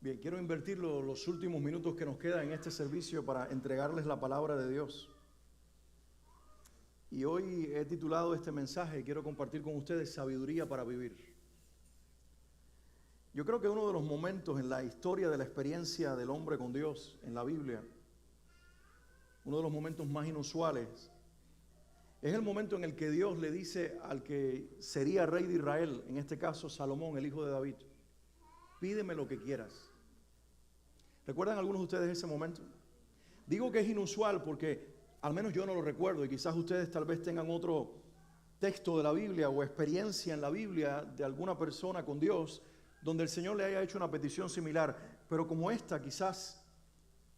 Bien, quiero invertir los últimos minutos que nos quedan en este servicio para entregarles la palabra de Dios. Y hoy he titulado este mensaje, quiero compartir con ustedes sabiduría para vivir. Yo creo que uno de los momentos en la historia de la experiencia del hombre con Dios en la Biblia, uno de los momentos más inusuales, es el momento en el que Dios le dice al que sería rey de Israel, en este caso Salomón, el hijo de David, pídeme lo que quieras. ¿Recuerdan algunos de ustedes ese momento? Digo que es inusual porque al menos yo no lo recuerdo y quizás ustedes tal vez tengan otro texto de la Biblia o experiencia en la Biblia de alguna persona con Dios donde el Señor le haya hecho una petición similar, pero como esta quizás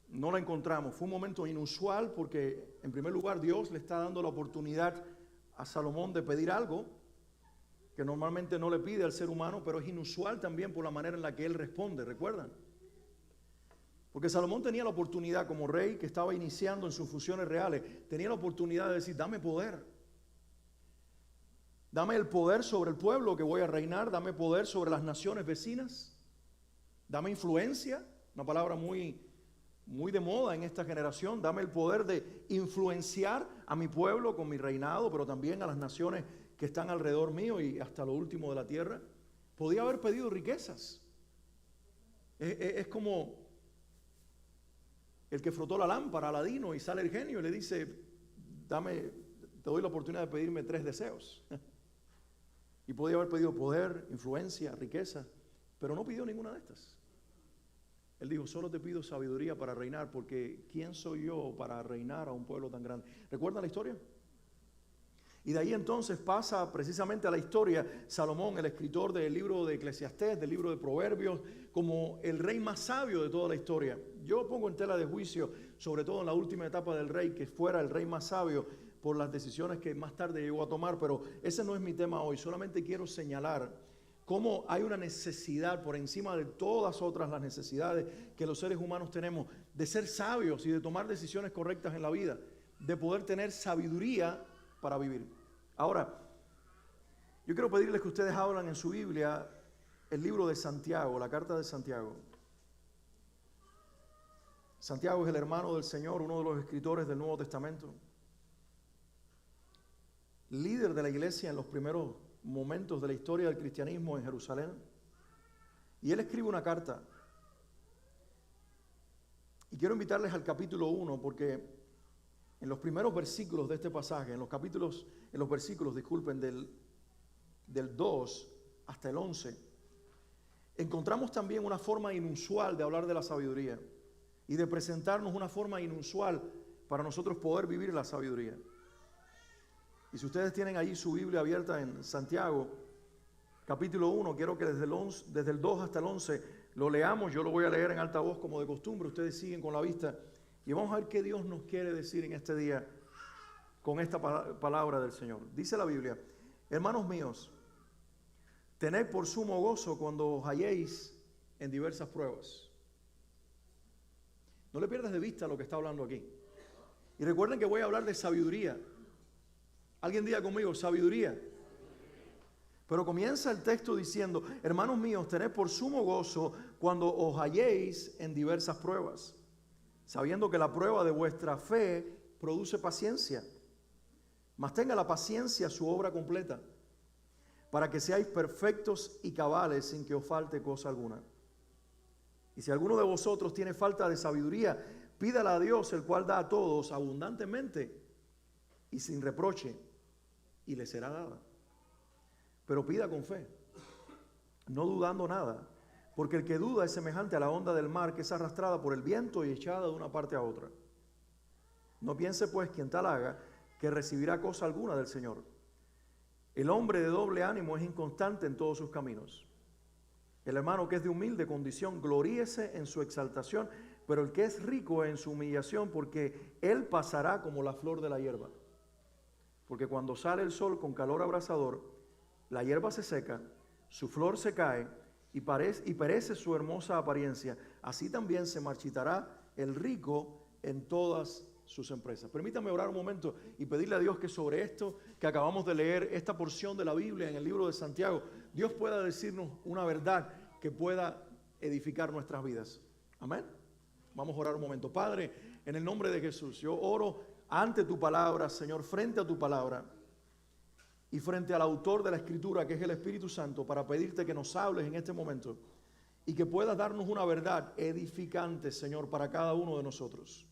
no la encontramos. Fue un momento inusual porque en primer lugar Dios le está dando la oportunidad a Salomón de pedir algo que normalmente no le pide al ser humano, pero es inusual también por la manera en la que él responde, ¿recuerdan? Porque Salomón tenía la oportunidad como rey que estaba iniciando en sus funciones reales, tenía la oportunidad de decir, dame poder. Dame el poder sobre el pueblo que voy a reinar, dame poder sobre las naciones vecinas, dame influencia, una palabra muy de moda en esta generación, dame el poder de influenciar a mi pueblo con mi reinado, pero también a las naciones que están alrededor mío y hasta lo último de la tierra. Podía haber pedido riquezas. Es como el que frotó la lámpara, Aladino, y sale el genio y le dice, te doy la oportunidad de pedirme 3 deseos. Y podía haber pedido poder, influencia, riqueza, pero no pidió ninguna de estas. Él dijo, solo te pido sabiduría para reinar, porque ¿quién soy yo para reinar a un pueblo tan grande? ¿Recuerdan la historia? Y de ahí entonces pasa precisamente a la historia Salomón, el escritor del libro de Eclesiastés, del libro de Proverbios, como el rey más sabio de toda la historia. Yo pongo en tela de juicio, sobre todo en la última etapa del rey, que fuera el rey más sabio por las decisiones que más tarde llegó a tomar, pero ese no es mi tema hoy. Solamente quiero señalar cómo hay una necesidad por encima de todas otras las necesidades que los seres humanos tenemos de ser sabios y de tomar decisiones correctas en la vida, de poder tener sabiduría para vivir. Ahora, yo quiero pedirles que ustedes abran en su Biblia el libro de Santiago, la carta de Santiago. Santiago es el hermano del Señor, uno de los escritores del Nuevo Testamento, líder de la iglesia en los primeros momentos de la historia del cristianismo en Jerusalén. Y él escribe una carta. Y quiero invitarles al capítulo 1 porque en los primeros versículos de este pasaje, en los versículos, del 2 hasta el 11, encontramos también una forma inusual de hablar de la sabiduría y de presentarnos una forma inusual para nosotros poder vivir la sabiduría. Y si ustedes tienen allí su Biblia abierta en Santiago, capítulo 1, quiero que desde el 2 hasta el 11 lo leamos. Yo lo voy a leer en alta voz como de costumbre, ustedes siguen con la vista. Y vamos a ver qué Dios nos quiere decir en este día con esta palabra del Señor. Dice la Biblia, hermanos míos, tened por sumo gozo cuando os halléis en diversas pruebas. No le pierdas de vista lo que está hablando aquí. Y recuerden que voy a hablar de sabiduría. Alguien diga conmigo, sabiduría. Pero comienza el texto diciendo, hermanos míos, tened por sumo gozo cuando os halléis en diversas pruebas, sabiendo que la prueba de vuestra fe produce paciencia. Mas tenga la paciencia su obra completa, para que seáis perfectos y cabales sin que os falte cosa alguna. Y si alguno de vosotros tiene falta de sabiduría, pídala a Dios, el cual da a todos abundantemente y sin reproche, y le será dada. Pero pida con fe, no dudando nada, porque el que duda es semejante a la onda del mar que es arrastrada por el viento y echada de una parte a otra. No piense pues quien tal haga que recibirá cosa alguna del Señor. El hombre de doble ánimo es inconstante en todos sus caminos. El hermano que es de humilde condición, gloríese en su exaltación, pero el que es rico en su humillación, porque él pasará como la flor de la hierba. Porque cuando sale el sol con calor abrasador, la hierba se seca, su flor se cae y perece su hermosa apariencia. Así también se marchitará el rico en todas sus empresas. Permítame orar un momento y pedirle a Dios que sobre esto que acabamos de leer, esta porción de la Biblia en el libro de Santiago, Dios pueda decirnos una verdad que pueda edificar nuestras vidas. Amén. Vamos a orar un momento. Padre, en el nombre de Jesús, yo oro ante tu palabra, Señor, frente a tu palabra y frente al autor de la Escritura, que es el Espíritu Santo, para pedirte que nos hables en este momento y que puedas darnos una verdad edificante, Señor, para cada uno de nosotros.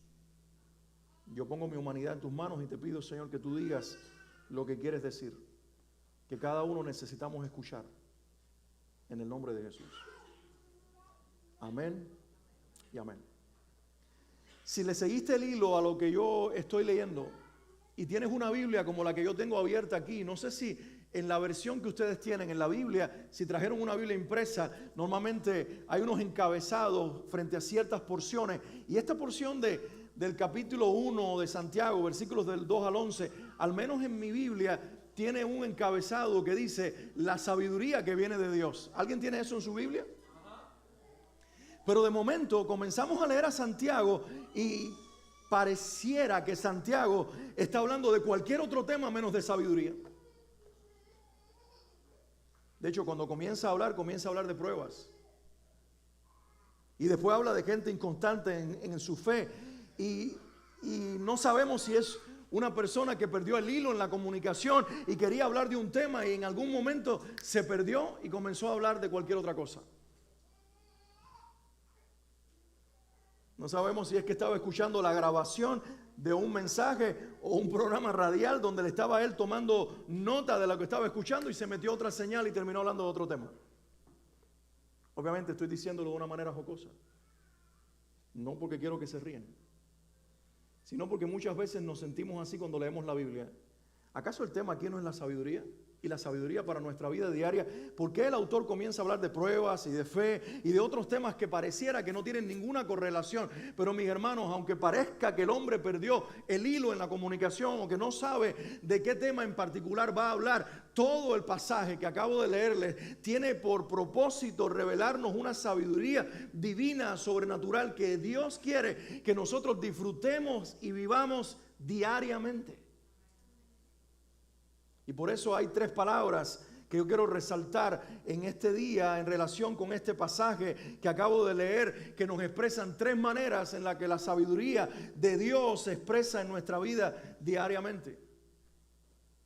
Yo pongo mi humanidad en tus manos y te pido, Señor, que tú digas lo que quieres decir, que cada uno necesitamos escuchar, en el nombre de Jesús. Amén y amén. Si le seguiste el hilo a lo que yo estoy leyendo y tienes una Biblia como la que yo tengo abierta aquí, no sé si en la versión que ustedes tienen en la Biblia, si trajeron una Biblia impresa, normalmente hay unos encabezados frente a ciertas porciones, y esta porción del capítulo 1 de Santiago, versículos del 2 al 11, al menos en mi Biblia tiene un encabezado que dice la sabiduría que viene de Dios. ¿Alguien tiene eso en su Biblia? Pero de momento comenzamos a leer a Santiago y pareciera que Santiago está hablando de cualquier otro tema menos de sabiduría. De hecho, cuando comienza a hablar de pruebas. Y después habla de gente inconstante en su fe. Y no sabemos si es una persona que perdió el hilo en la comunicación y quería hablar de un tema y en algún momento se perdió y comenzó a hablar de cualquier otra cosa. No sabemos si es que estaba escuchando la grabación de un mensaje o un programa radial donde le estaba él tomando nota de lo que estaba escuchando y se metió otra señal y terminó hablando de otro tema. Obviamente estoy diciéndolo de una manera jocosa. No porque quiero que se ríen, sino porque muchas veces nos sentimos así cuando leemos la Biblia. ¿Acaso el tema aquí no es la sabiduría? Y la sabiduría para nuestra vida diaria. ¿Por qué el autor comienza a hablar de pruebas y de fe y de otros temas que pareciera que no tienen ninguna correlación? Pero mis hermanos, aunque parezca que el hombre perdió el hilo en la comunicación o que no sabe de qué tema en particular va a hablar, todo el pasaje que acabo de leerles tiene por propósito revelarnos una sabiduría divina, sobrenatural, que Dios quiere que nosotros disfrutemos y vivamos diariamente. Y por eso hay tres palabras que yo quiero resaltar en este día en relación con este pasaje que acabo de leer, que nos expresan tres maneras en las que la sabiduría de Dios se expresa en nuestra vida diariamente.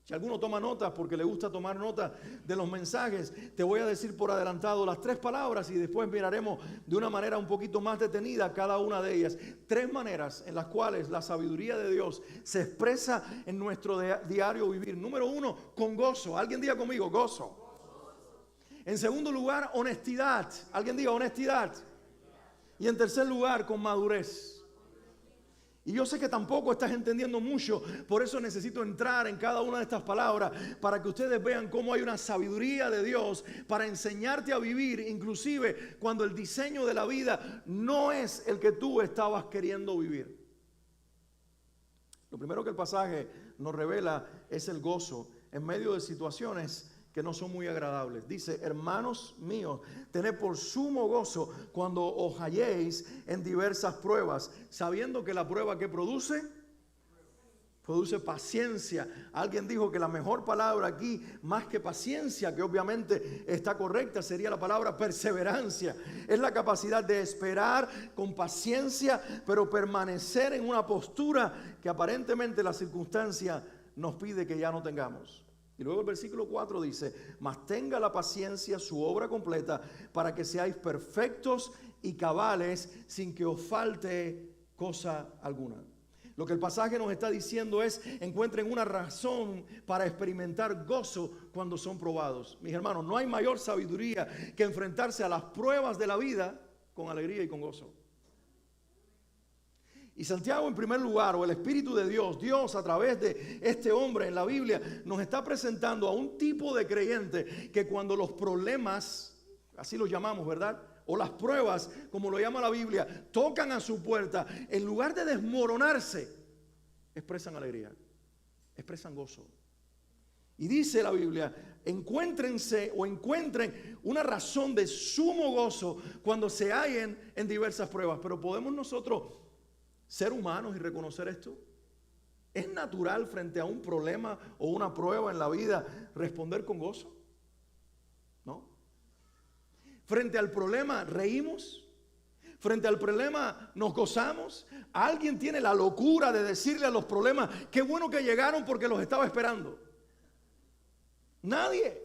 Si alguno toma notas porque le gusta tomar notas de los mensajes, te voy a decir por adelantado las tres palabras y después miraremos de una manera un poquito más detenida cada una de ellas. Tres maneras en las cuales la sabiduría de Dios se expresa en nuestro diario vivir. Número uno, con gozo. Alguien diga conmigo, gozo. En segundo lugar, honestidad. Alguien diga honestidad. Y en tercer lugar, con madurez. Y yo sé que tampoco estás entendiendo mucho, por eso necesito entrar en cada una de estas palabras para que ustedes vean cómo hay una sabiduría de Dios para enseñarte a vivir, inclusive cuando el diseño de la vida no es el que tú estabas queriendo vivir. Lo primero que el pasaje nos revela es el gozo en medio de situaciones que no son muy agradables. Dice, hermanos míos, tened por sumo gozo cuando os halléis en diversas pruebas, sabiendo que la prueba que produce paciencia. Alguien dijo que la mejor palabra aquí, más que paciencia, que obviamente está correcta, sería la palabra perseverancia. Es la capacidad de esperar con paciencia, pero permanecer en una postura que aparentemente la circunstancia nos pide que ya no tengamos. Y luego el versículo 4 dice, mas tenga la paciencia su obra completa para que seáis perfectos y cabales sin que os falte cosa alguna. Lo que el pasaje nos está diciendo es, encuentren una razón para experimentar gozo cuando son probados. Mis hermanos, no hay mayor sabiduría que enfrentarse a las pruebas de la vida con alegría y con gozo. Y Santiago en primer lugar, o el Espíritu de Dios, Dios a través de este hombre en la Biblia, nos está presentando a un tipo de creyente que cuando los problemas, así los llamamos, ¿verdad? O las pruebas, como lo llama la Biblia, tocan a su puerta, en lugar de desmoronarse, expresan alegría, expresan gozo. Y dice la Biblia, encuentren una razón de sumo gozo cuando se hallen en diversas pruebas. Pero ¿podemos nosotros ser humanos y reconocer esto? ¿Es natural frente a un problema o una prueba en la vida responder con gozo? ¿No? Frente al problema reímos. Frente al problema nos gozamos. Alguien tiene la locura de decirle a los problemas, qué bueno que llegaron porque los estaba esperando. Nadie.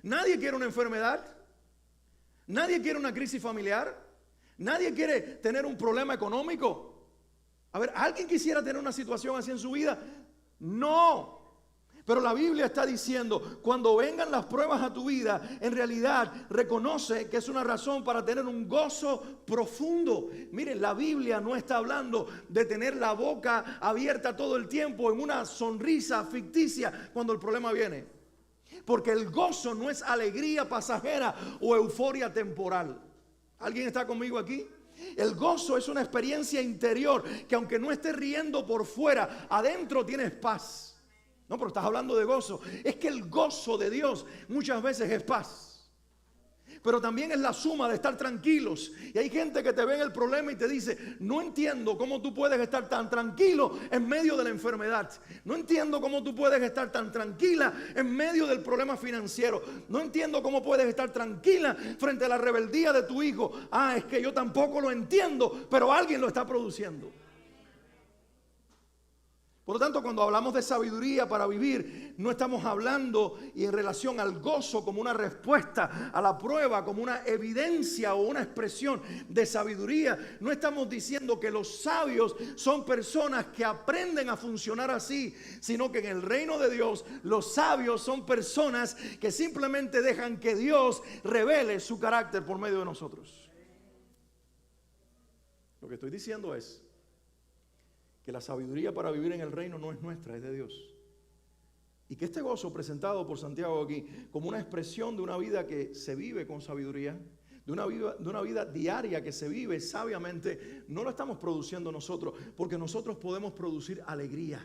Nadie quiere una enfermedad. Nadie quiere una crisis familiar. Nadie quiere tener un problema económico. A ver, ¿alguien quisiera tener una situación así en su vida? No. Pero la Biblia está diciendo, cuando vengan las pruebas a tu vida, en realidad reconoce que es una razón para tener un gozo profundo. Miren, la Biblia no está hablando de tener la boca abierta todo el tiempo en una sonrisa ficticia cuando el problema viene. Porque el gozo no es alegría pasajera o euforia temporal. ¿Alguien está conmigo aquí? El gozo es una experiencia interior que aunque no estés riendo por fuera, adentro tienes paz. No, pero estás hablando de gozo. Es que el gozo de Dios muchas veces es paz. Pero también es la suma de estar tranquilos. Y hay gente que te ve en el problema y te dice, no entiendo cómo tú puedes estar tan tranquilo en medio de la enfermedad. No entiendo cómo tú puedes estar tan tranquila en medio del problema financiero. No entiendo cómo puedes estar tranquila frente a la rebeldía de tu hijo. Es que yo tampoco lo entiendo, pero alguien lo está produciendo. Por lo tanto, cuando hablamos de sabiduría para vivir, no estamos hablando y en relación al gozo como una respuesta a la prueba, como una evidencia o una expresión de sabiduría. No estamos diciendo que los sabios son personas que aprenden a funcionar así, sino que en el reino de Dios los sabios son personas que simplemente dejan que Dios revele su carácter por medio de nosotros. Lo que estoy diciendo es que la sabiduría para vivir en el reino no es nuestra, es de Dios. Y que este gozo presentado por Santiago aquí como una expresión de una vida que se vive con sabiduría, de una vida diaria que se vive sabiamente, no lo estamos produciendo nosotros, porque nosotros podemos producir alegría.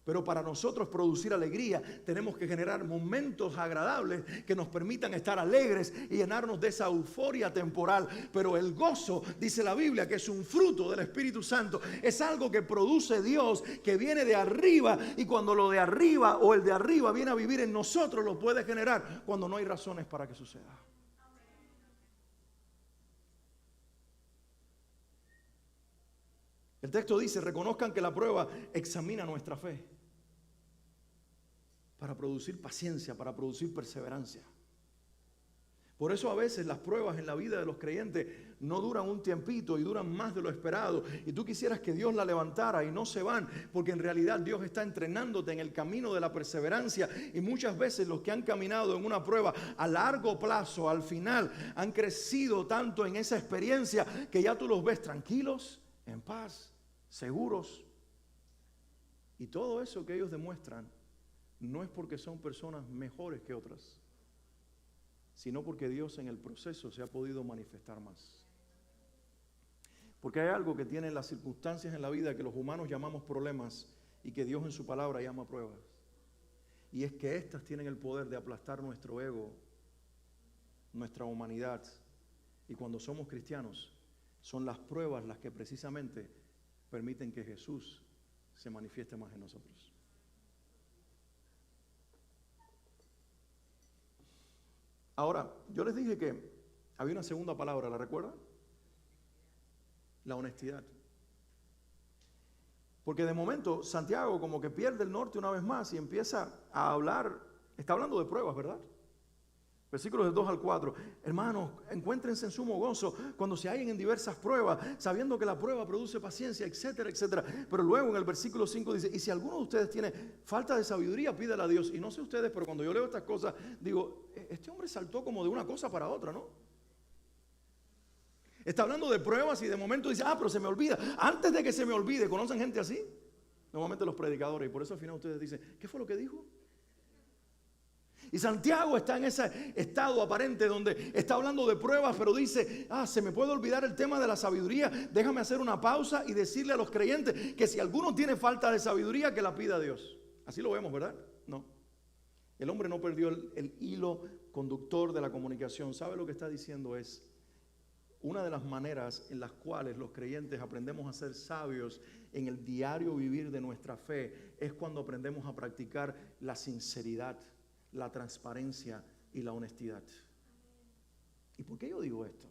Pero para nosotros producir alegría tenemos que generar momentos agradables que nos permitan estar alegres y llenarnos de esa euforia temporal. Pero el gozo, dice la Biblia, que es un fruto del Espíritu Santo, es algo que produce Dios, que viene de arriba, y cuando lo de arriba o el de arriba viene a vivir en nosotros, lo puede generar cuando no hay razones para que suceda. El texto dice, reconozcan que la prueba examina nuestra fe para producir paciencia, para producir perseverancia. Por eso a veces las pruebas en la vida de los creyentes no duran un tiempito y duran más de lo esperado. Y tú quisieras que Dios la levantara y no se van, porque en realidad Dios está entrenándote en el camino de la perseverancia. Y muchas veces los que han caminado en una prueba a largo plazo, al final, han crecido tanto en esa experiencia que ya tú los ves tranquilos, en paz, seguros. Y todo eso que ellos demuestran no es porque son personas mejores que otras, sino porque Dios en el proceso se ha podido manifestar más. Porque hay algo que tienen las circunstancias en la vida que los humanos llamamos problemas y que Dios en su palabra llama pruebas. Y es que estas tienen el poder de aplastar nuestro ego, nuestra humanidad. Y cuando somos cristianos, son las pruebas las que precisamente permiten que Jesús se manifieste más en nosotros. Ahora, yo les dije que había una segunda palabra, ¿la recuerdan? La honestidad. Porque de momento Santiago como que pierde el norte una vez más y empieza a hablar, está hablando de pruebas, ¿verdad? Versículos del 2 al 4. Hermanos, encuéntrense en sumo gozo cuando se hallen en diversas pruebas, sabiendo que la prueba produce paciencia, etcétera, etcétera. Pero luego en el versículo 5 dice, y si alguno de ustedes tiene falta de sabiduría, pídala a Dios. Y no sé ustedes, pero cuando yo leo estas cosas, digo, este hombre saltó como de una cosa para otra, ¿no? Está hablando de pruebas y de momento dice, pero se me olvida. Antes de que se me olvide, ¿conocen gente así? Normalmente los predicadores, y por eso al final ustedes dicen, ¿qué fue lo que dijo? Y Santiago está en ese estado aparente donde está hablando de pruebas, pero dice, se me puede olvidar el tema de la sabiduría. Déjame hacer una pausa y decirle a los creyentes que si alguno tiene falta de sabiduría, que la pida a Dios. Así lo vemos, ¿verdad? No. El hombre no perdió el hilo conductor de la comunicación. ¿Sabe lo que está diciendo? Es una de las maneras en las cuales los creyentes aprendemos a ser sabios en el diario vivir de nuestra fe es cuando aprendemos a practicar la sinceridad, la transparencia y la honestidad. por qué yo digo esto?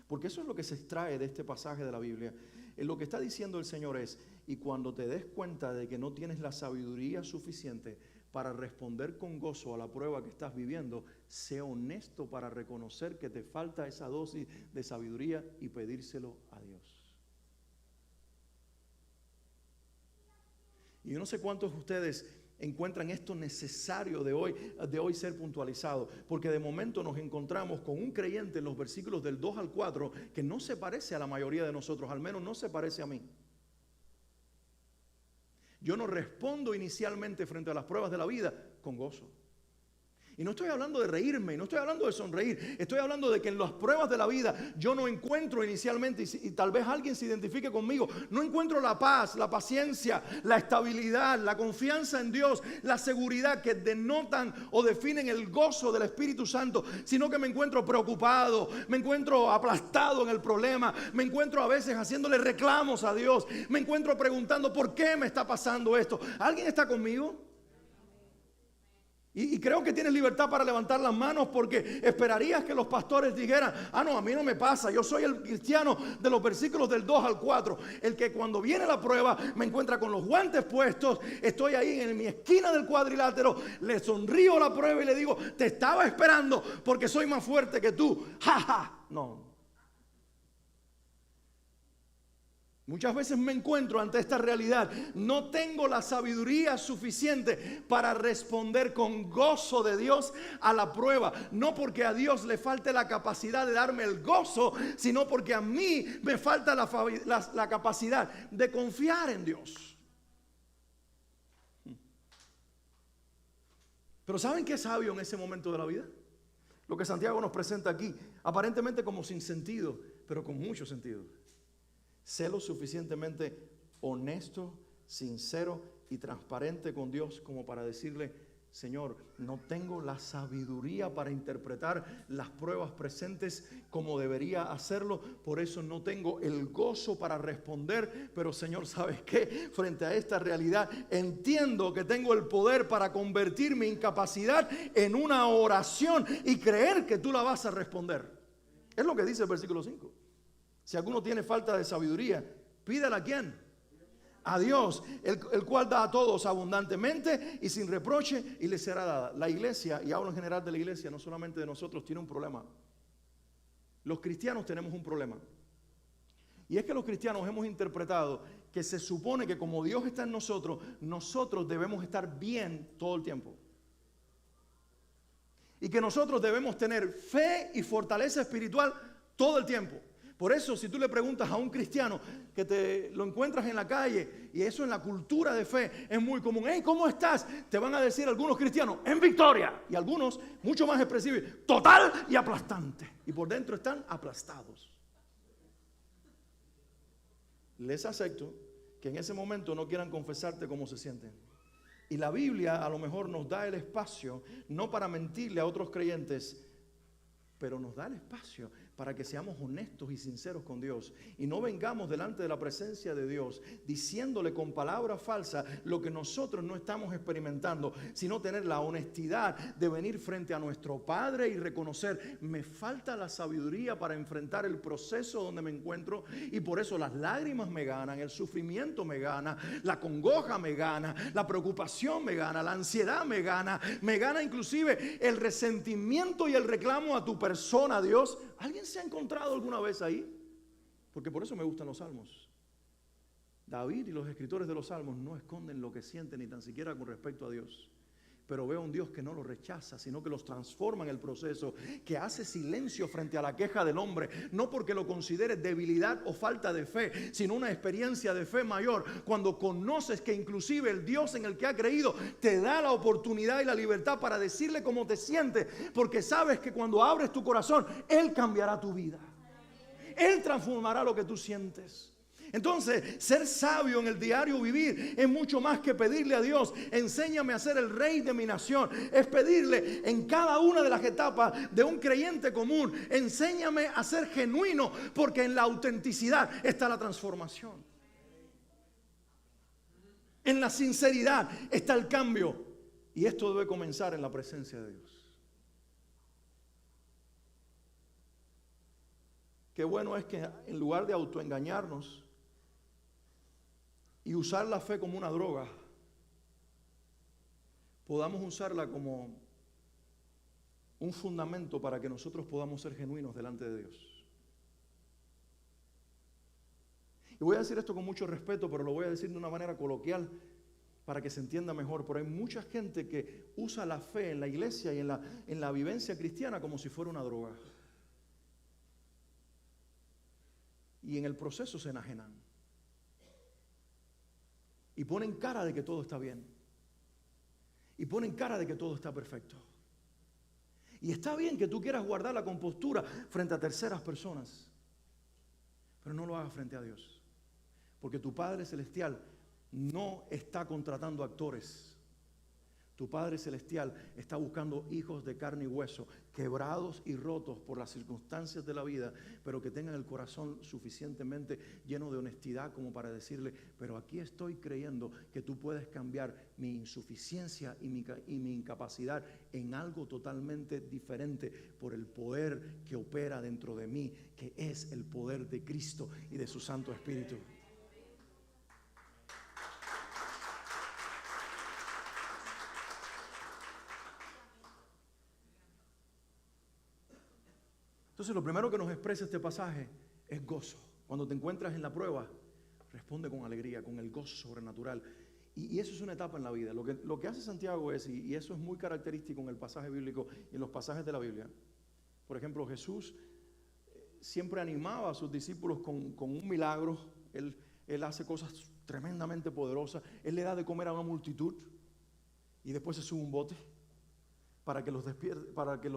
Porque eso es lo que se extrae de este pasaje de la Biblia. Lo que está diciendo el Señor es, y cuando te des cuenta de que no tienes la sabiduría suficiente para responder con gozo a la prueba que estás viviendo, sé honesto para reconocer que te falta esa dosis de sabiduría y pedírselo a Dios. Y yo no sé cuántos de ustedes encuentran esto necesario de hoy ser puntualizado, porque de momento nos encontramos con un creyente en los versículos del 2 al 4 que no se parece a la mayoría de nosotros, al menos no se parece a mí. Yo no respondo inicialmente frente a las pruebas de la vida con gozo. Y no estoy hablando de reírme, no estoy hablando de sonreír, estoy hablando de que en las pruebas de la vida yo no encuentro inicialmente, y tal vez alguien se identifique conmigo, no encuentro la paz, la paciencia, la estabilidad, la confianza en Dios, la seguridad que denotan o definen el gozo del Espíritu Santo, sino que me encuentro preocupado, me encuentro aplastado en el problema, me encuentro a veces haciéndole reclamos a Dios, me encuentro preguntando ¿por qué me está pasando esto? ¿Alguien está conmigo? Y creo que tienes libertad para levantar las manos, porque esperarías que los pastores dijeran: ah, no, a mí no me pasa, yo soy el cristiano de los versículos del 2 al 4, el que cuando viene la prueba me encuentra con los guantes puestos, estoy ahí en mi esquina del cuadrilátero, le sonrío a la prueba y le digo: te estaba esperando porque soy más fuerte que tú. Ja, ja. No. Muchas veces me encuentro ante esta realidad. No tengo la sabiduría suficiente para responder con gozo de Dios a la prueba. No porque a Dios le falte la capacidad de darme el gozo, sino porque a mí me falta la capacidad de confiar en Dios. Pero ¿saben qué es sabio en ese momento de la vida? Lo que Santiago nos presenta aquí, aparentemente como sin sentido, pero con mucho sentido. Sé lo suficientemente honesto, sincero y transparente con Dios como para decirle: Señor, no tengo la sabiduría para interpretar las pruebas presentes como debería hacerlo, por eso no tengo el gozo para responder, pero Señor, ¿sabes qué? Frente a esta realidad entiendo que tengo el poder para convertir mi incapacidad en una oración y creer que tú la vas a responder. Es lo que dice el versículo 5. Si alguno tiene falta de sabiduría, pídala a ¿quién? A Dios, el cual da a todos abundantemente y sin reproche, y le será dada. La iglesia, y hablo en general de la iglesia, no solamente de nosotros, tiene un problema. Los cristianos tenemos un problema. Y es que los cristianos hemos interpretado que se supone que como Dios está en nosotros, nosotros debemos estar bien todo el tiempo. Y que nosotros debemos tener fe y fortaleza espiritual todo el tiempo. Por eso, si tú le preguntas a un cristiano que te lo encuentras en la calle, y eso en la cultura de fe es muy común: hey, ¿cómo estás? Te van a decir algunos cristianos: en victoria. Y algunos, mucho más expresivos: total y aplastante. Y por dentro están aplastados. Les acepto que en ese momento no quieran confesarte cómo se sienten. Y la Biblia a lo mejor nos da el espacio, no para mentirle a otros creyentes, pero nos da el espacio para que seamos honestos y sinceros con Dios y no vengamos delante de la presencia de Dios diciéndole con palabras falsas lo que nosotros no estamos experimentando, sino tener la honestidad de venir frente a nuestro Padre y reconocer: me falta la sabiduría para enfrentar el proceso donde me encuentro, y por eso las lágrimas me ganan, el sufrimiento me gana, la congoja me gana, la preocupación me gana, la ansiedad me gana inclusive el resentimiento y el reclamo a tu persona, Dios. ¿Alguien se ha encontrado alguna vez ahí? Porque por eso me gustan los salmos. David y los escritores de los salmos no esconden lo que sienten ni tan siquiera con respecto a Dios. Pero veo a un Dios que no los rechaza, sino que los transforma en el proceso, que hace silencio frente a la queja del hombre, no porque lo considere debilidad o falta de fe, sino una experiencia de fe mayor, cuando conoces que inclusive el Dios en el que ha creído te da la oportunidad y la libertad para decirle cómo te sientes, porque sabes que cuando abres tu corazón, Él cambiará tu vida. Él transformará lo que tú sientes. Entonces, ser sabio en el diario vivir es mucho más que pedirle a Dios: enséñame a ser el rey de mi nación. Es pedirle en cada una de las etapas de un creyente común: enséñame a ser genuino, porque en la autenticidad está la transformación. En la sinceridad está el cambio. Y esto debe comenzar en la presencia de Dios. qué bueno es que en lugar de autoengañarnos y usar la fe como una droga, podamos usarla como un fundamento para que nosotros podamos ser genuinos delante de Dios. Y voy a decir esto con mucho respeto, pero lo voy a decir de una manera coloquial para que se entienda mejor. Pero hay mucha gente que usa la fe en la iglesia y en la vivencia cristiana como si fuera una droga. Y en el proceso se enajenan. Y ponen cara de que todo está bien. Y ponen cara de que todo está perfecto. Y está bien que tú quieras guardar la compostura frente a terceras personas, pero no lo hagas frente a Dios. Porque tu Padre Celestial no está contratando actores. Tu Padre Celestial está buscando hijos de carne y hueso, quebrados y rotos por las circunstancias de la vida, pero que tengan el corazón suficientemente lleno de honestidad como para decirle, pero aquí estoy creyendo que tú puedes cambiar mi insuficiencia y mi incapacidad en algo totalmente diferente por el poder que opera dentro de mí, que es el poder de Cristo y de su Santo Espíritu. Entonces lo primero que nos expresa este pasaje es gozo. Cuando te encuentras en la prueba, responde con alegría, con el gozo sobrenatural. Y eso es una etapa en la vida. Lo que hace Santiago es, y eso es muy característico en el pasaje bíblico y en los pasajes de la Biblia. Por ejemplo, Jesús siempre animaba a sus discípulos con un milagro. Él hace cosas tremendamente poderosas. Él le da de comer a una multitud y después se sube un bote para que los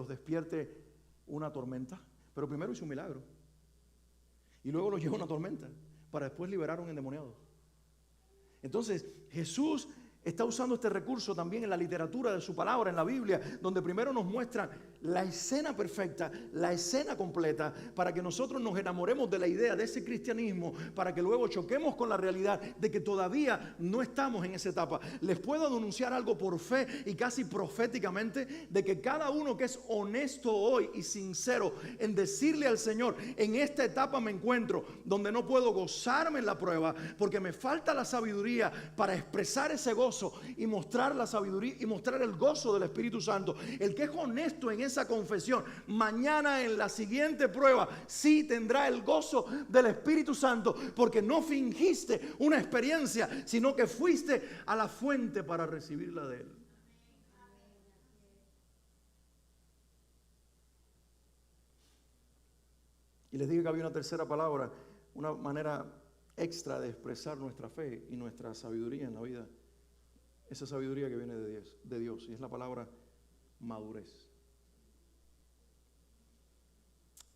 despierte una tormenta. Pero primero hizo un milagro y luego los llevó a una tormenta para después liberar a un endemoniado. Entonces Jesús está usando este recurso también en la literatura de su palabra, en la Biblia, donde primero nos muestra la escena perfecta, la escena completa, para que nosotros nos enamoremos de la idea de ese cristianismo, para que luego choquemos con la realidad de que todavía no estamos en esa etapa. Les puedo denunciar algo por fe y casi proféticamente, de que cada uno que es honesto hoy y sincero en decirle al Señor, en esta etapa me encuentro donde no puedo gozarme en la prueba, porque me falta la sabiduría para expresar ese gozo y mostrar la sabiduría y mostrar el gozo del Espíritu Santo. El que es honesto en esa confesión, mañana en la siguiente prueba sí tendrá el gozo del Espíritu Santo, porque no fingiste una experiencia, sino que fuiste a la fuente para recibirla de Él. Y les dije que había una tercera palabra, una manera extra de expresar nuestra fe y nuestra sabiduría en la vida. Esa sabiduría que viene de Dios, y es la palabra madurez.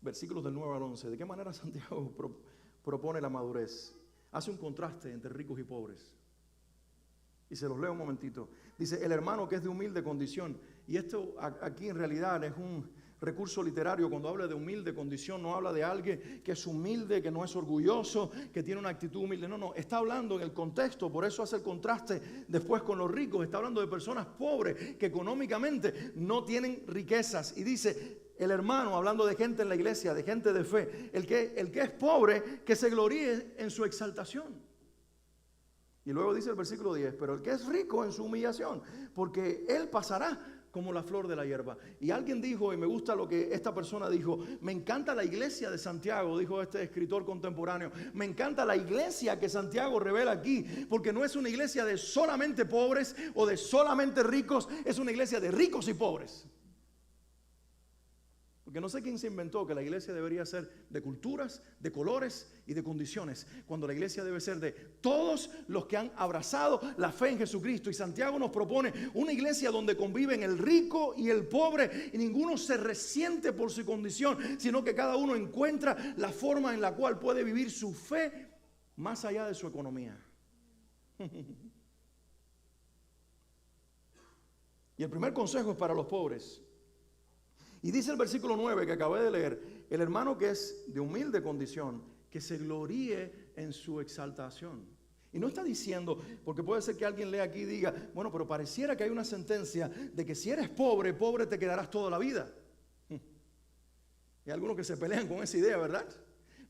Versículos del 9 al 11. ¿De qué manera Santiago propone la madurez? Hace un contraste entre ricos y pobres. Y se los leo un momentito. Dice, el hermano que es de humilde condición. Y esto aquí en realidad es un recurso literario. Cuando habla de humilde condición, no habla de alguien que es humilde, que no es orgulloso, que tiene una actitud humilde. No, está hablando en el contexto, por eso hace el contraste después con los ricos. Está hablando de personas pobres que económicamente no tienen riquezas. Y dice, el hermano, hablando de gente en la iglesia, de gente de fe, el que es pobre, que se gloríe en su exaltación. Y luego dice el versículo 10, pero el que es rico en su humillación, porque él pasará como la flor de la hierba. Y alguien dijo, y me gusta lo que esta persona dijo, me encanta la iglesia de Santiago, dijo este escritor contemporáneo, me encanta la iglesia que Santiago revela aquí, porque no es una iglesia de solamente pobres o de solamente ricos, es una iglesia de ricos y pobres. Porque no sé quién se inventó que la iglesia debería ser de culturas, de colores y de condiciones, cuando la iglesia debe ser de todos los que han abrazado la fe en Jesucristo. Y Santiago nos propone una iglesia donde conviven el rico y el pobre, y ninguno se resiente por su condición, sino que cada uno encuentra la forma en la cual puede vivir su fe más allá de su economía. Y el primer consejo es para los pobres. Y dice el versículo 9 que acabé de leer, el hermano que es de humilde condición, que se gloríe en su exaltación. Y no está diciendo, porque puede ser que alguien lea aquí y diga, bueno, pero pareciera que hay una sentencia de que si eres pobre, pobre te quedarás toda la vida. Hay algunos que se pelean con esa idea, ¿verdad?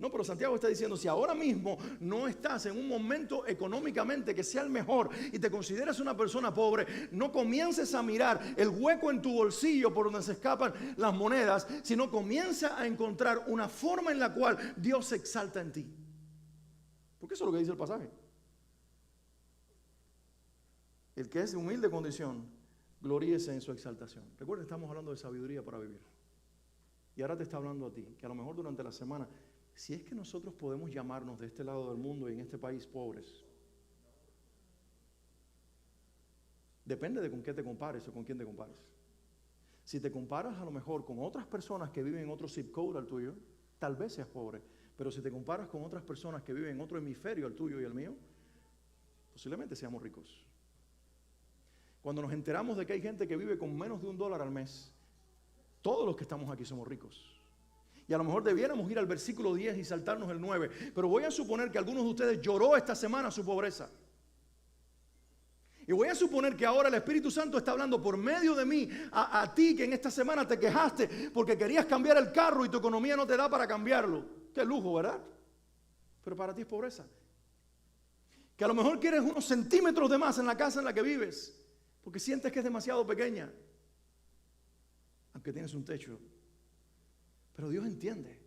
No, pero Santiago está diciendo, si ahora mismo no estás en un momento económicamente que sea el mejor y te consideras una persona pobre, no comiences a mirar el hueco en tu bolsillo por donde se escapan las monedas, sino comienza a encontrar una forma en la cual Dios se exalta en ti. Porque eso es lo que dice el pasaje. El que es de humilde condición, gloríese en su exaltación. Recuerda, estamos hablando de sabiduría para vivir. Y ahora te está hablando a ti, que a lo mejor durante la semana, si es que nosotros podemos llamarnos de este lado del mundo y en este país pobres, depende de con qué te compares o con quién te compares. Si te comparas a lo mejor con otras personas que viven en otro zip code al tuyo, tal vez seas pobre. Pero si te comparas con otras personas que viven en otro hemisferio al tuyo y al mío, posiblemente seamos ricos. Cuando nos enteramos de que hay gente que vive con menos de $1 al mes, todos los que estamos aquí somos ricos. Y a lo mejor debiéramos ir al versículo 10 y saltarnos el 9. Pero voy a suponer que algunos de ustedes lloró esta semana su pobreza. Y voy a suponer que ahora el Espíritu Santo está hablando por medio de mí a ti que en esta semana te quejaste porque querías cambiar el carro y tu economía no te da para cambiarlo. Qué lujo, ¿verdad? Pero para ti es pobreza. Que a lo mejor quieres unos centímetros de más en la casa en la que vives porque sientes que es demasiado pequeña, aunque tienes un techo. Pero Dios entiende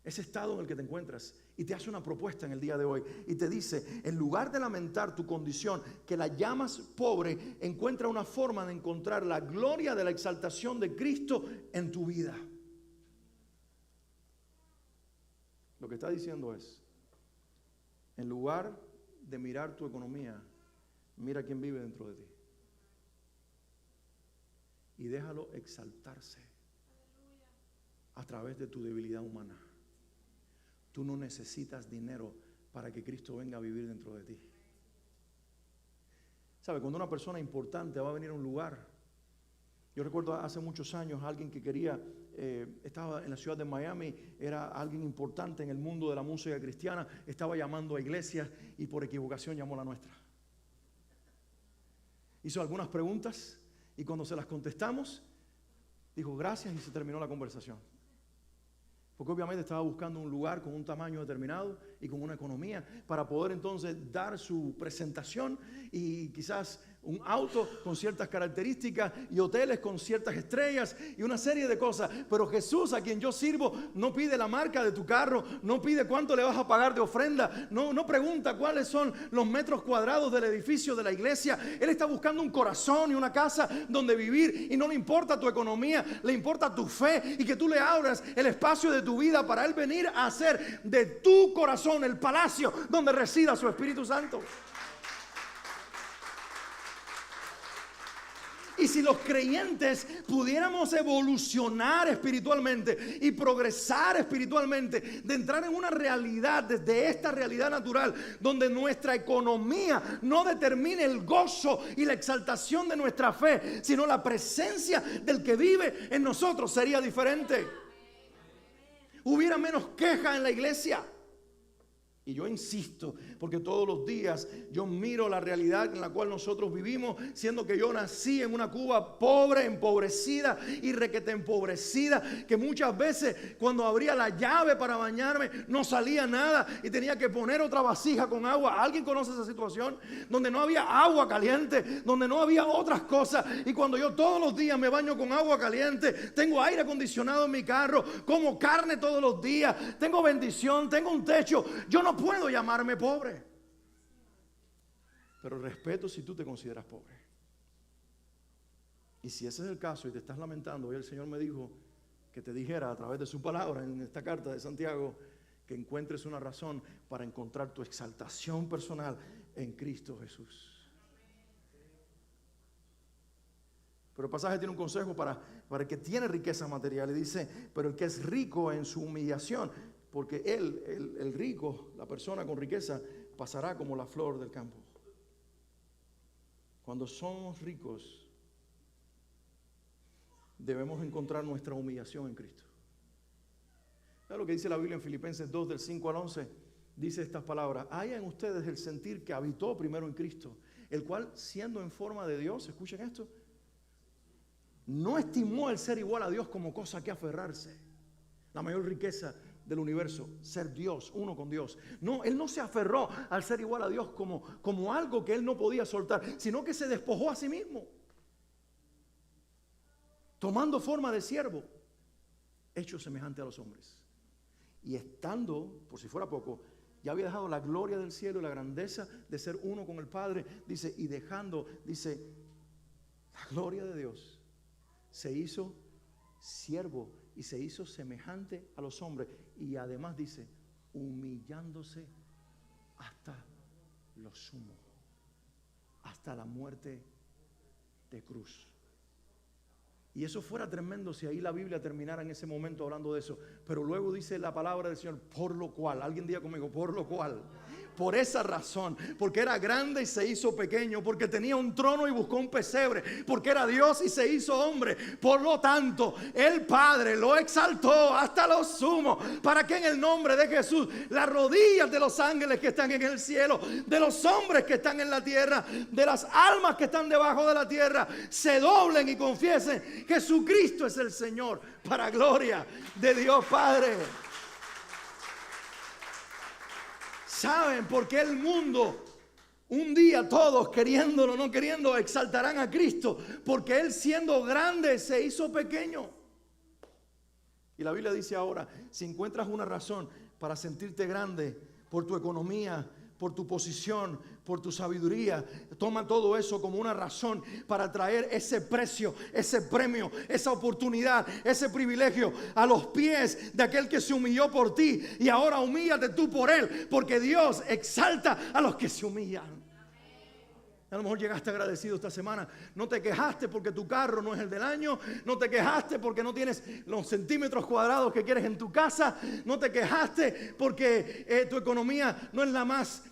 ese estado en el que te encuentras y te hace una propuesta en el día de hoy y te dice, en lugar de lamentar tu condición, que la llamas pobre, encuentra una forma de encontrar la gloria de la exaltación de Cristo en tu vida. Lo que está diciendo es, en lugar de mirar tu economía, mira quién vive dentro de ti y déjalo exaltarse a través de tu debilidad humana. Tú no necesitas dinero para que Cristo venga a vivir dentro de ti. ¿Sabe? Cuando una persona importante va a venir a un lugar, yo recuerdo hace muchos años alguien que quería, estaba en la ciudad de Miami, era alguien importante en el mundo de la música cristiana, estaba llamando a iglesias y por equivocación llamó la nuestra. Hizo algunas preguntas y cuando se las contestamos, dijo gracias y se terminó la conversación. Porque obviamente estaba buscando un lugar con un tamaño determinado y con una economía para poder entonces dar su presentación y quizás un auto con ciertas características y hoteles con ciertas estrellas y una serie de cosas. Pero Jesús, a quien yo sirvo, no pide la marca de tu carro, no pide cuánto le vas a pagar de ofrenda, no pregunta cuáles son los metros cuadrados del edificio de la iglesia. Él está buscando un corazón y una casa donde vivir y no le importa tu economía, le importa tu fe y que tú le abras el espacio de tu vida para Él venir a hacer de tu corazón el palacio donde resida su Espíritu Santo. Y si los creyentes pudiéramos evolucionar espiritualmente y progresar espiritualmente, de entrar en una realidad desde esta realidad natural, donde nuestra economía no determine el gozo y la exaltación de nuestra fe, sino la presencia del que vive en nosotros, sería diferente. Hubiera menos queja en la iglesia. Y yo insisto, porque todos los días yo miro la realidad en la cual nosotros vivimos, siendo que yo nací en una Cuba pobre, empobrecida y requete empobrecida, que muchas veces cuando abría la llave para bañarme no salía nada y tenía que poner otra vasija con agua. ¿Alguien conoce esa situación? Donde no había agua caliente, donde no había otras cosas. Y cuando yo todos los días me baño con agua caliente, tengo aire acondicionado en mi carro, como carne todos los días, tengo bendición, tengo un techo, yo no puedo llamarme pobre. Pero respeto si tú te consideras pobre. Y si ese es el caso y te estás lamentando, hoy el Señor me dijo que te dijera a través de su palabra en esta carta de Santiago que encuentres una razón para encontrar tu exaltación personal en Cristo Jesús. Pero el pasaje tiene un consejo para el que tiene riqueza material y dice, pero el que es rico en su humillación, porque el rico, la persona con riqueza, pasará como la flor del campo. Cuando somos ricos, debemos encontrar nuestra humillación en Cristo. ¿Sabes lo que dice la Biblia en Filipenses 2, del 5 al 11? Dice estas palabras: haya en ustedes el sentir que habitó primero en Cristo, el cual, siendo en forma de Dios, escuchen esto, no estimó el ser igual a Dios como cosa que aferrarse. La mayor riqueza del universo, ser Dios, uno con Dios. No, Él no se aferró al ser igual a Dios como algo que Él no podía soltar, sino que se despojó a sí mismo, tomando forma de siervo, hecho semejante a los hombres. Y estando, por si fuera poco, ya había dejado la gloria del cielo y la grandeza de ser uno con el Padre, dice, y dejando, dice, la gloria de Dios, se hizo siervo y se hizo semejante a los hombres. Y además dice, humillándose hasta lo sumo, hasta la muerte de cruz. Y eso fuera tremendo si ahí la Biblia terminara en ese momento hablando de eso. Pero luego dice la palabra del Señor, por lo cual, alguien diga conmigo, por lo cual, por esa razón, porque era grande y se hizo pequeño, porque tenía un trono y buscó un pesebre, porque era Dios y se hizo hombre. Por lo tanto, el Padre lo exaltó hasta lo sumo, para que en el nombre de Jesús las rodillas de los ángeles que están en el cielo, de los hombres que están en la tierra, de las almas que están debajo de la tierra, se doblen y confiesen: Jesucristo es el Señor, para gloria de Dios Padre. ¿Saben por qué el mundo, un día todos, queriéndolo o no queriendo, exaltarán a Cristo? Porque Él, siendo grande, se hizo pequeño. Y la Biblia dice ahora, si encuentras una razón para sentirte grande por tu economía, por tu posición, por tu sabiduría, toma todo eso como una razón para traer ese precio, ese premio, esa oportunidad, ese privilegio a los pies de aquel que se humilló por ti. Y ahora humíllate tú por Él, porque Dios exalta a los que se humillan. A lo mejor llegaste agradecido esta semana. No te quejaste porque tu carro no es el del año. No te quejaste porque no tienes los centímetros cuadrados que quieres en tu casa. No te quejaste porque tu economía no es la más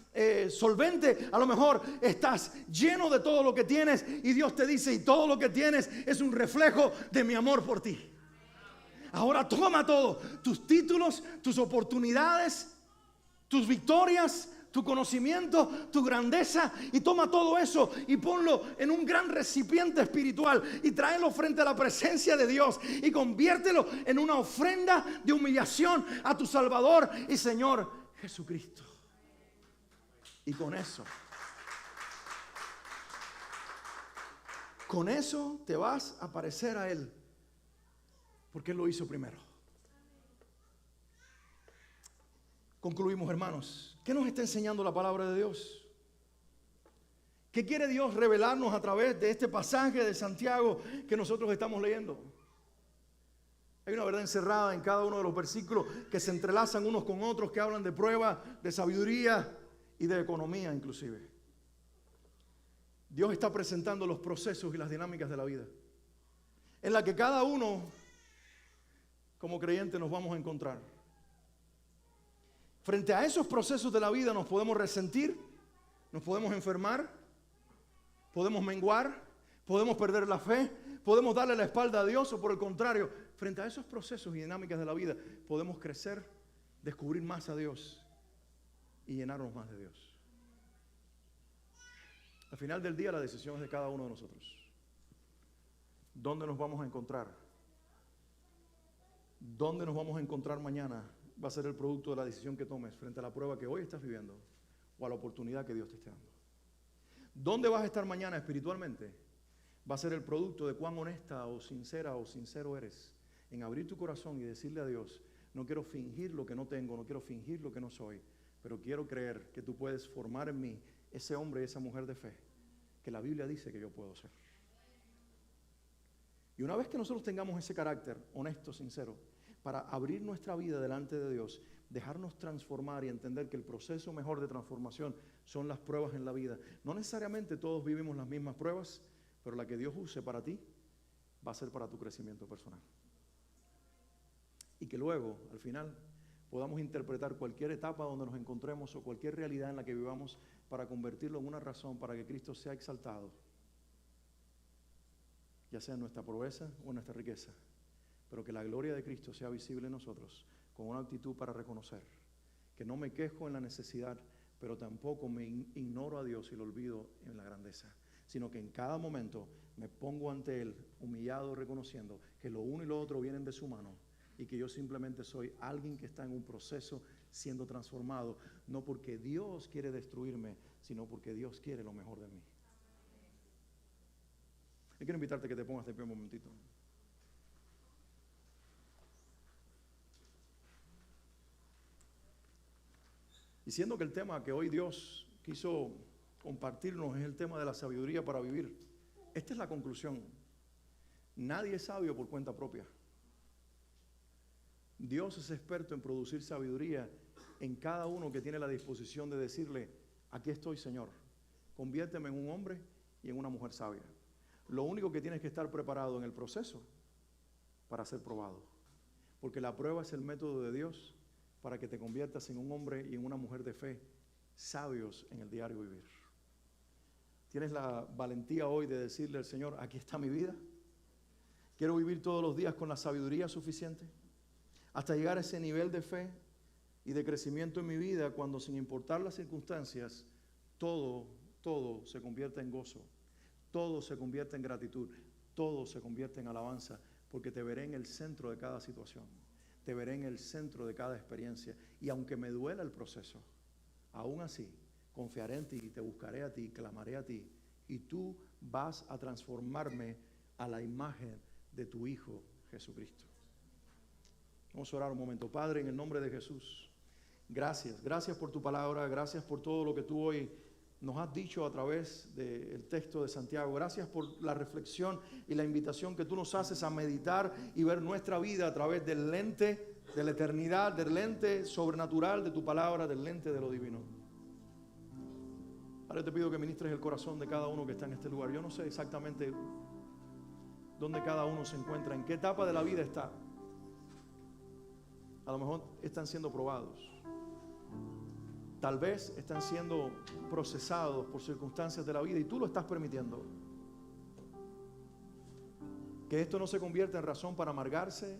solvente. A lo mejor estás lleno de todo lo que tienes y Dios te dice: y todo lo que tienes es un reflejo de mi amor por ti. Ahora toma todo, tus títulos, tus oportunidades, tus victorias, tu conocimiento, tu grandeza, y toma todo eso y ponlo en un gran recipiente espiritual y tráelo frente a la presencia de Dios y conviértelo en una ofrenda de humillación a tu Salvador y Señor Jesucristo. Y con eso te vas a parecer a Él, porque Él lo hizo primero. Concluimos, hermanos. ¿Qué nos está enseñando la palabra de Dios? ¿Qué quiere Dios revelarnos a través de este pasaje de Santiago que nosotros estamos leyendo? Hay una verdad encerrada en cada uno de los versículos que se entrelazan unos con otros, que hablan de prueba, de sabiduría y de economía inclusive. Dios está presentando los procesos y las dinámicas de la vida, en la que cada uno como creyente nos vamos a encontrar. Frente a esos procesos de la vida nos podemos resentir, nos podemos enfermar, podemos menguar, podemos perder la fe, podemos darle la espalda a Dios, o por el contrario, frente a esos procesos y dinámicas de la vida podemos crecer, descubrir más a Dios y llenarnos más de Dios. Al final del día la decisión es de cada uno de nosotros. ¿Dónde nos vamos a encontrar? ¿Dónde nos vamos a encontrar mañana? Va a ser el producto de la decisión que tomes frente a la prueba que hoy estás viviendo o a la oportunidad que Dios te esté dando. ¿Dónde vas a estar mañana espiritualmente? Va a ser el producto de cuán honesta o sincera o sincero eres en abrir tu corazón y decirle a Dios: no quiero fingir lo que no tengo, no quiero fingir lo que no soy, pero quiero creer que tú puedes formar en mí ese hombre y esa mujer de fe que la Biblia dice que yo puedo ser. Y una vez que nosotros tengamos ese carácter honesto, sincero, para abrir nuestra vida delante de Dios, dejarnos transformar y entender que el proceso mejor de transformación son las pruebas en la vida. No necesariamente todos vivimos las mismas pruebas, pero la que Dios use para ti va a ser para tu crecimiento personal. Y que luego, al final, podamos interpretar cualquier etapa donde nos encontremos o cualquier realidad en la que vivamos para convertirlo en una razón para que Cristo sea exaltado, ya sea en nuestra pobreza o en nuestra riqueza, pero que la gloria de Cristo sea visible en nosotros, con una actitud para reconocer que no me quejo en la necesidad, pero tampoco me ignoro a Dios y lo olvido en la grandeza, sino que en cada momento me pongo ante Él humillado, reconociendo que lo uno y lo otro vienen de su mano, y que yo simplemente soy alguien que está en un proceso siendo transformado, no porque Dios quiere destruirme, sino porque Dios quiere lo mejor de mí. Yo quiero invitarte a que te pongas de pie un momentito. Y siendo que el tema que hoy Dios quiso compartirnos es el tema de la sabiduría para vivir, esta es la conclusión. Nadie es sabio por cuenta propia. Dios es experto en producir sabiduría en cada uno que tiene la disposición de decirle: aquí estoy, Señor, conviérteme en un hombre y en una mujer sabia. Lo único que tienes que estar preparado en el proceso para ser probado, porque la prueba es el método de Dios para que te conviertas en un hombre y en una mujer de fe, sabios en el diario vivir. ¿Tienes la valentía hoy de decirle al Señor: aquí está mi vida? Quiero vivir todos los días con la sabiduría suficiente hasta llegar a ese nivel de fe y de crecimiento en mi vida, cuando, sin importar las circunstancias, todo se convierte en gozo, todo se convierte en gratitud, todo se convierte en alabanza, porque te veré en el centro de cada situación, te veré en el centro de cada experiencia, y aunque me duela el proceso, aún así confiaré en ti y te buscaré a ti, clamaré a ti, y tú vas a transformarme a la imagen de tu Hijo Jesucristo. Vamos a orar un momento. Padre, en el nombre de Jesús, gracias por tu palabra, gracias por todo lo que tú hoy nos has dicho a través del texto de Santiago. Gracias por la reflexión y la invitación que tú nos haces a meditar y ver nuestra vida a través del lente de la eternidad, del lente sobrenatural de tu palabra, del lente de lo divino. Ahora te pido que ministres el corazón de cada uno que está en este lugar. Yo no sé exactamente dónde cada uno se encuentra, en qué etapa de la vida está. A lo mejor están siendo probados. Tal vez están siendo procesados por circunstancias de la vida y tú lo estás permitiendo. Que esto no se convierta en razón para amargarse,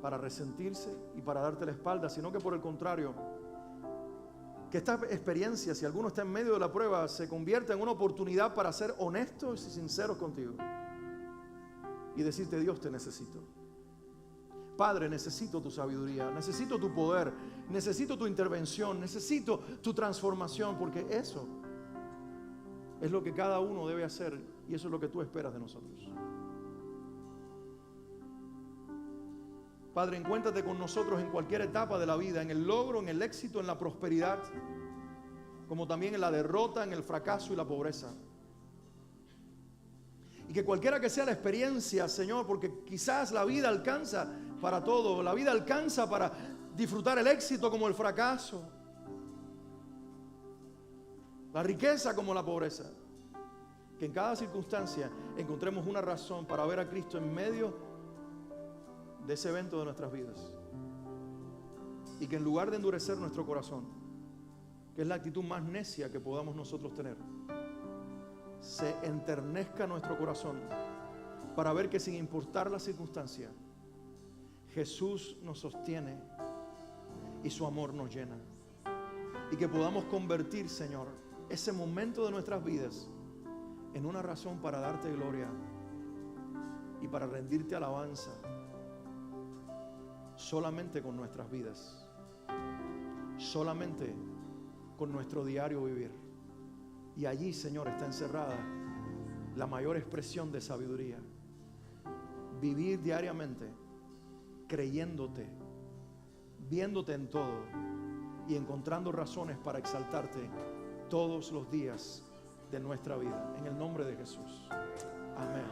para resentirse y para darte la espalda, sino que por el contrario, que esta experiencia, si alguno está en medio de la prueba, se convierta en una oportunidad para ser honestos y sinceros contigo y decirte: Dios, te necesito. Padre, necesito tu sabiduría, necesito tu poder, necesito tu intervención, necesito tu transformación, porque eso es lo que cada uno debe hacer y eso es lo que tú esperas de nosotros. Padre, encuéntrate con nosotros en cualquier etapa de la vida, en el logro, en el éxito, en la prosperidad, como también en la derrota, en el fracaso y la pobreza. Y que cualquiera que sea la experiencia, Señor, porque quizás la vida alcanza para todo, la vida alcanza para disfrutar el éxito como el fracaso, la riqueza como la pobreza, que en cada circunstancia encontremos una razón para ver a Cristo en medio de ese evento de nuestras vidas, y que en lugar de endurecer nuestro corazón, que es la actitud más necia que podamos nosotros tener, se enternezca nuestro corazón para ver que, sin importar la circunstancia, Jesús nos sostiene y su amor nos llena, y que podamos convertir, Señor, ese momento de nuestras vidas en una razón para darte gloria y para rendirte alabanza solamente con nuestras vidas, solamente con nuestro diario vivir. Y allí, Señor, está encerrada la mayor expresión de sabiduría. Vivir diariamente creyéndote, viéndote en todo y encontrando razones para exaltarte todos los días de nuestra vida. En el nombre de Jesús. Amén.